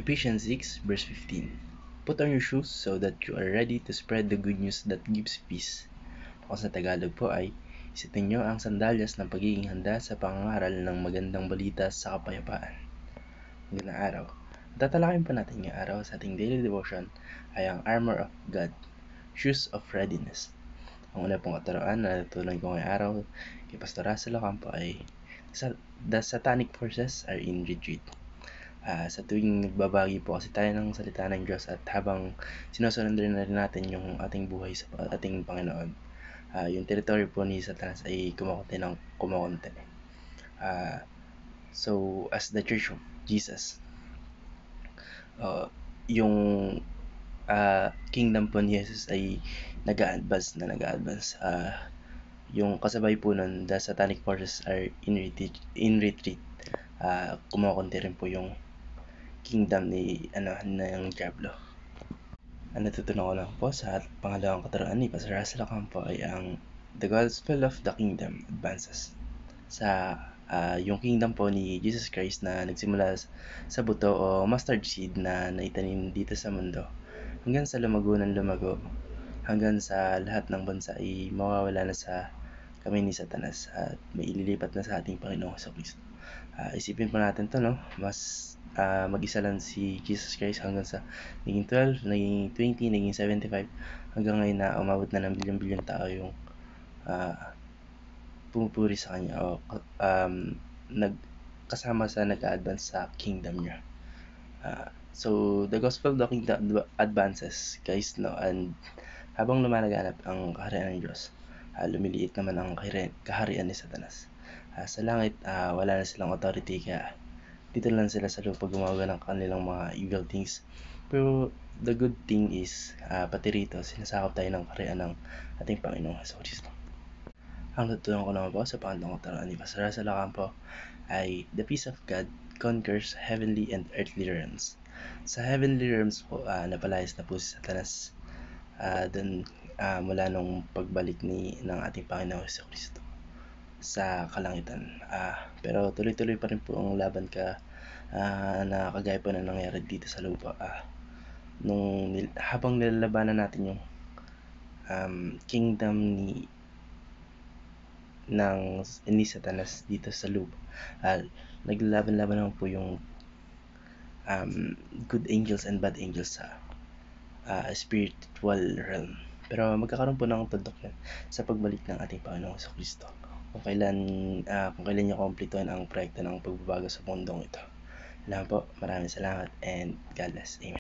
Ephesians 6 verse 15. Put on your shoes so that you are ready to spread the good news that gives peace. Kung sa Tagalog po ay, isitin nyo ang sandalyas ng pagiging handa sa pangangaral ng magandang balita sa kapayapaan. Magandang araw. Tatalakayin po natin ngayong araw sa ating daily devotion ay ang armor of God, shoes of readiness. Ang una pong katuroan na natutunan ko ngayong araw kay Pastor Russell Ocampo ay the satanic forces are in retreat. Sa tuwing nagbabagi po kasi tayo ng salita ng Diyos at habang sinusurrender na rin natin yung ating buhay sa ating Panginoon, yung territory po ni Satanas ay kumakunti ng kumakunti. So, as the Church of Jesus, yung kingdom po ni Jesus ay nag-a-advance. Yung kasabay po nun, the satanic forces are in retreat. Kumakunti rin po yung kingdom ng Diablo. Ang natutunan ko lang po sa pangalawang katuroan ni Pastor Russell Ocampo ay ang the gospel of the kingdom advances. Sa yung kingdom po ni Jesus Christ na nagsimula sa buto o mustard seed na naitanim dito sa mundo hanggang sa lumago hanggang sa lahat ng bansa ay mawawala na sa kamay ni Satanas at may ililipat na sa ating Panginoong Kristo. Isipin po natin to, no? Mas mag-isa lang si Jesus Christ hanggang sa naging 12, naging 20, naging 75 hanggang ngayon na umabot na ng bilyon-bilyon tao yung pumupuri sa kanya o kasama sa nag-advance sa kingdom niya. So the gospel of the kingdom advances, guys, no? And habang lumalaganap ang kaharian ng Diyos, lumiliit naman ang kaharian ni Satanas. Sa langit, wala na silang authority, kaya dito lang sila sa lupa gumagawa ng kanilang mga evil things. Pero the good thing is, pati rito, sinasakop tayo ng kaharian ng ating Panginoong Kristo. Ang natutunan ko naman po sa pangalawang katuroan ni Pastor Russell Ocampo ay the peace of God conquers heavenly and earthly realms. Sa heavenly realms po, napalayas na po si Satanas dun mula nung pagbalik ng ating Panginoong Kristo sa kalangitan. Pero tuloy-tuloy pa rin po ang laban na kagaya po na nangyari dito sa lupa. Habang nilalabanan natin yung kingdom ni Satanas dito sa lupa, naglalaban-laban naman po yung good angels and bad angels sa spiritual realm. Pero magkakaroon po ng tundok yan sa pagbalik ng ating Panginoong Kristo. Kung kailan niya kumpletuhin ang proyekto ng pagbabago sa mundong ito. Alam po, maraming salamat and God bless. Amen.